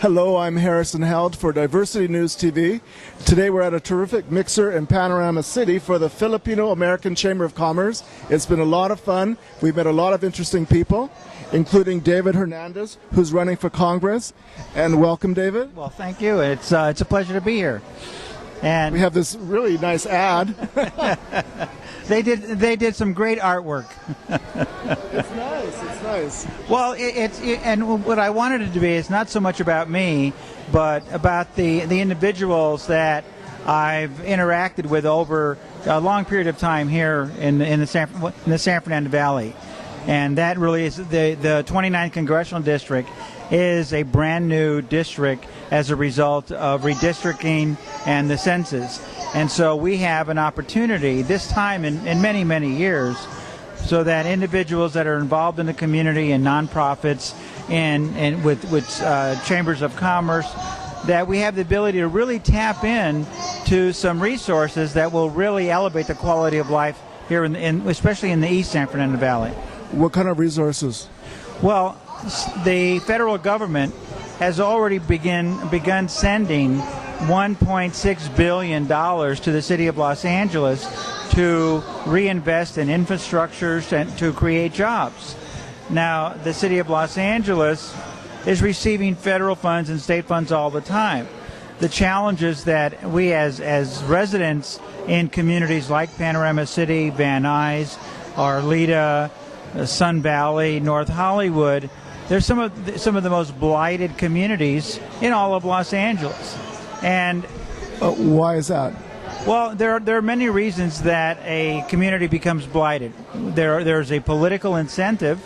Hello, I'm Harrison Held for DiversityNewsTV. Today we're at a terrific mixer in Panorama City for the Filipino-American Chamber of Commerce. It's been a lot of fun. We've met a lot of interesting people, including David Hernandez, who's running for Congress. And welcome, David. Well, thank you. It's a pleasure to be here. And we have this really nice ad. They did some great artwork. It's nice. It's nice. Well, and what I wanted it to be is not so much about me, but about the individuals that I've interacted with over a long period of time here in the San Fernando Valley, and that really is the 29th Congressional District is a brand new district as a result of redistricting and the census. And so we have an opportunity this time in many, many years so that individuals that are involved in the community and nonprofits and with chambers of commerce, that we have the ability to really tap in to some resources that will really elevate the quality of life here, especially in the East San Fernando Valley. What kind of resources? Well, the federal government has already begun sending $1.6 billion to the city of Los Angeles to reinvest in infrastructures and to create jobs. Now, the city of Los Angeles is receiving federal funds and state funds all the time. The challenge is that we as residents in communities like Panorama City, Van Nuys, Arleta, Sun Valley, North Hollywood, they're some of the most blighted communities in all of Los Angeles. And why is that? Well, there are many reasons that a community becomes blighted. There's a political incentive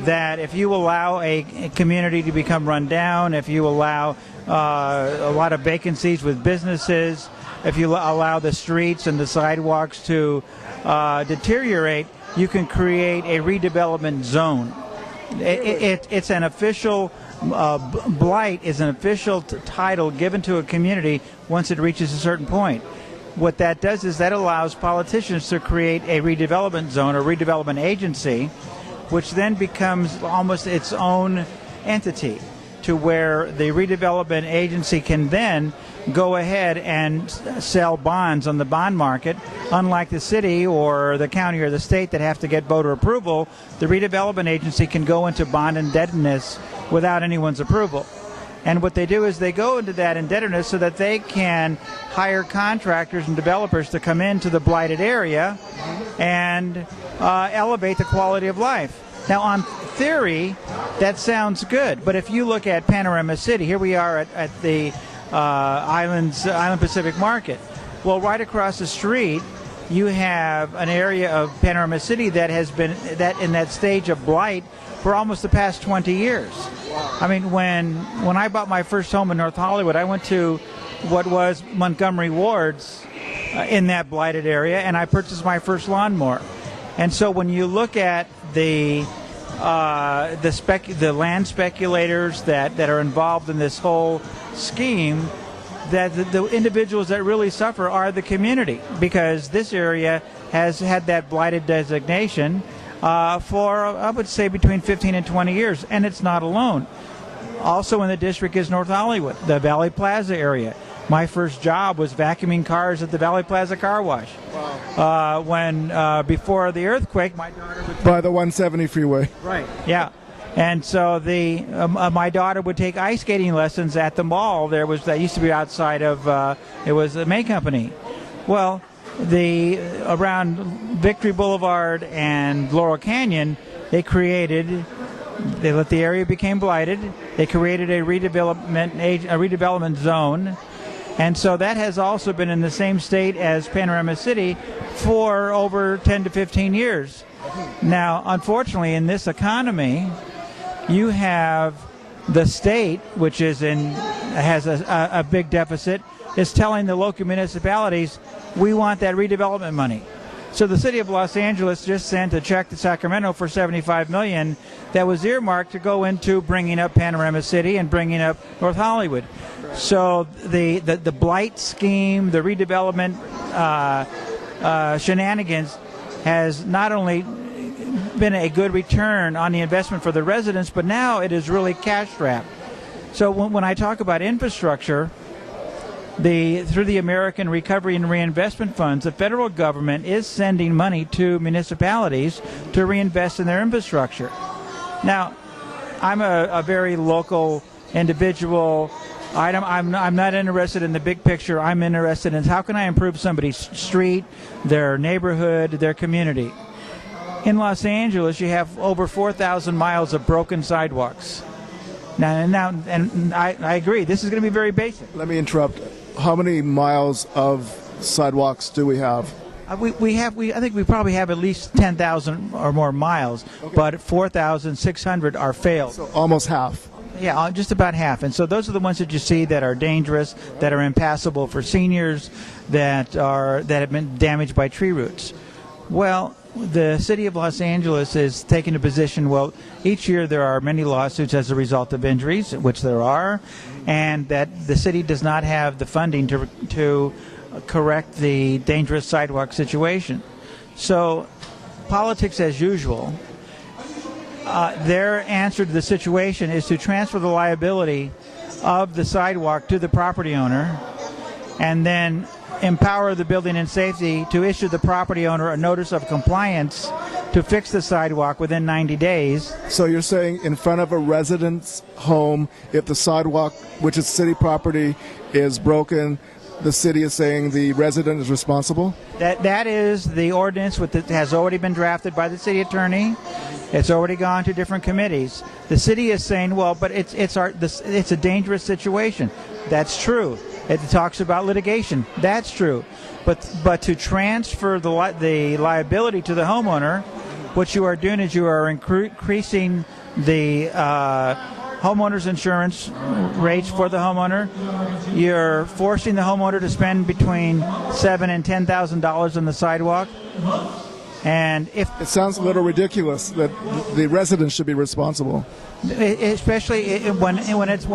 that if you allow a community to become run down, if you allow a lot of vacancies with businesses, if you allow the streets and the sidewalks to deteriorate, you can create a redevelopment zone. It's an official blight is an official title given to a community once it reaches a certain point. What that does is that allows politicians to create a redevelopment zone or redevelopment agency, which then becomes almost its own entity, to where the redevelopment agency can then go ahead and sell bonds on the bond market. Unlike the city or the county or the state that have to get voter approval, the redevelopment agency can go into bond indebtedness without anyone's approval. And what they do is they go into that indebtedness so that they can hire contractors and developers to come into the blighted area and elevate the quality of life. Now, on theory, that sounds good, but if you look at Panorama City, here we are at the Island Pacific Market. Well, right across the street, you have an area of Panorama City that has been in that stage of blight for almost the past 20 years. Wow. I mean, when I bought my first home in North Hollywood, I went to what was Montgomery Ward's in that blighted area, and I purchased my first lawnmower. And so when you look at the land speculators that are involved in this whole scheme, that the individuals that really suffer are the community, because this area has had that blighted designation for, I would say, between 15 and 20 years, and it's not alone. Also in the district is North Hollywood, the Valley Plaza area. My first job was vacuuming cars at the Valley Plaza car wash. Wow. Before the earthquake, my daughter would... By the 170 freeway. Right, yeah. And so my daughter would take ice skating lessons at the mall. That used to be outside of, it was the May Company. Well, around Victory Boulevard and Laurel Canyon, they let the area became blighted. They created a redevelopment zone. And so that has also been in the same state as Panorama City for over 10 to 15 years. Now, unfortunately, in this economy, you have the state, which has a big deficit, is telling the local municipalities, we want that redevelopment money. So the city of Los Angeles just sent a check to Sacramento for $75 million that was earmarked to go into bringing up Panorama City and bringing up North Hollywood. So the blight scheme, the redevelopment shenanigans has not only been a good return on the investment for the residents, but now it is really cash strapped. So when I talk about infrastructure, through the American Recovery and Reinvestment Funds, the federal government is sending money to municipalities to reinvest in their infrastructure. Now, I'm a very local individual. I'm not interested in the big picture. I'm interested in how can I improve somebody's street, their neighborhood, their community. In Los Angeles, you have over 4,000 miles of broken sidewalks. Now, I agree. This is going to be very basic. Let me interrupt. How many miles of sidewalks do we have? I think we probably have at least 10,000 or more miles, okay. But 4,600 are failed. So almost half. Yeah, just about half. And so those are the ones that you see that are dangerous, that are impassable for seniors, that have been damaged by tree roots. Well, the city of Los Angeles is taking a position, well, each year there are many lawsuits as a result of injuries, which there are, and that the city does not have the funding to correct the dangerous sidewalk situation. So, politics as usual. Their answer to the situation is to transfer the liability of the sidewalk to the property owner and then empower the building and safety to issue the property owner a notice of compliance to fix the sidewalk within 90 days. So you're saying in front of a resident's home, if the sidewalk, which is city property, is broken, the city is saying the resident is responsible? That is the ordinance that has already been drafted by the city attorney. It's already gone to different committees. The city is saying, well, but it's a dangerous situation. That's true. It talks about litigation. That's true. But to transfer the liability to the homeowner, what you are doing is you are increasing the homeowner's insurance rates for the homeowner. You're forcing the homeowner to spend between $7,000 and $10,000 on the sidewalk. And if it sounds a little ridiculous that the residents should be responsible, especially when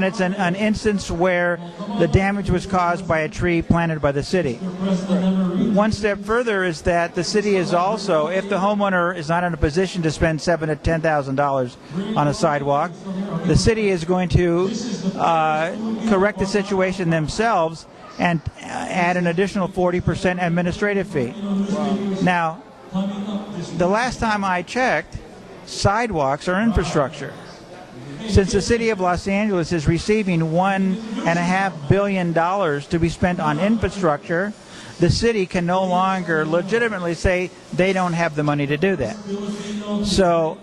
it's an instance where the damage was caused by a tree planted by the city. One step further is that the city is also, if the homeowner is not in a position to spend $7,000 to $10,000 on a sidewalk, the city is going to correct the situation themselves and add an additional 40% administrative fee. Now, the last time I checked, sidewalks are infrastructure. Since the city of Los Angeles is receiving $1.5 billion to be spent on infrastructure, the city can no longer legitimately say they don't have the money to do that. So,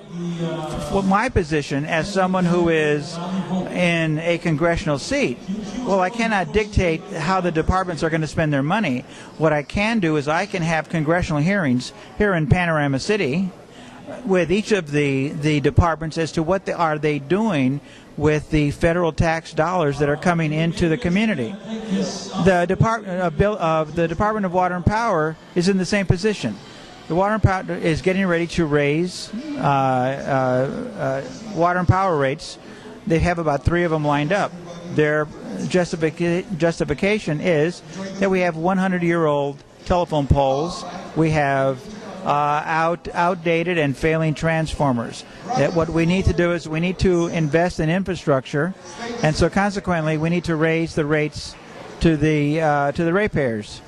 my position as someone who is in a congressional seat, well, I cannot dictate how the departments are going to spend their money. What I can do is I can have congressional hearings here in Panorama City with each of the departments as to what are they doing with the federal tax dollars that are coming into the community. The Department of Water and Power is in the same position. The Water and Power is getting ready to raise water and power rates. They have about 3 of them lined up. Their justification is that we have 100-year-old telephone poles. We have outdated and failing transformers. That what we need to do is we need to invest in infrastructure, and so consequently we need to raise the rates to the ratepayers.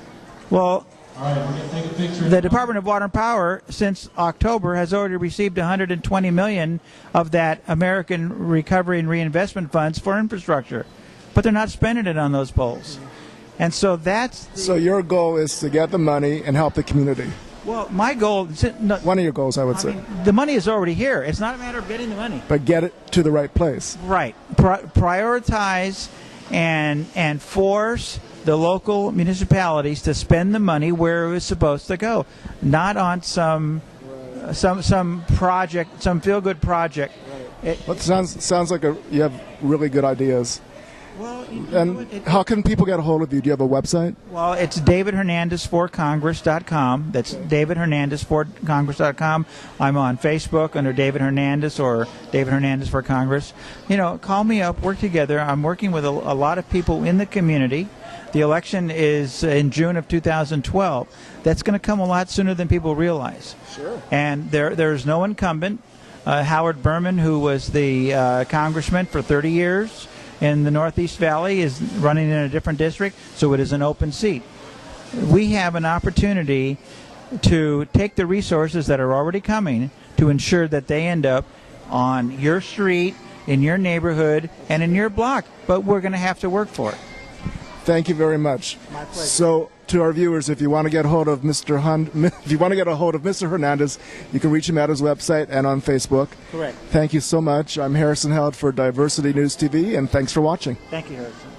Well, the Department of Water and Power since October has already received $120 million of that American Recovery and Reinvestment Funds for infrastructure, but they're not spending it on those poles. And so So your goal is to get the money and help the community. Well, my goal... One of your goals, I would say. The money is already here. It's not a matter of getting the money. But get it to the right place. Right. Prioritize and force the local municipalities to spend the money where it was supposed to go, not on some project, some feel-good project. Well, it sounds like you have really good ideas. Well, and how can people get a hold of you? Do you have a website? Well, it's davidhernandezforcongress.com. That's davidhernandezforcongress.com. I'm on Facebook under David Hernandez or David Hernandez for Congress. Call me up, work together. I'm working with a lot of people in the community. The election is in June of 2012. That's going to come a lot sooner than people realize. Sure. And there's no incumbent. Howard Berman, who was the congressman for 30 years, in the Northeast Valley is running in a different district, so it is an open seat. We have an opportunity to take the resources that are already coming to ensure that they end up on your street, in your neighborhood, and in your block. But we're going to have to work for it. Thank you very much. My pleasure. So, to our viewers, if you want to get a hold of Mr. Hernandez, you can reach him at his website and on Facebook. Correct. Thank you so much. I'm Harrison Held for Diversity News TV, and thanks for watching. Thank you, Harrison.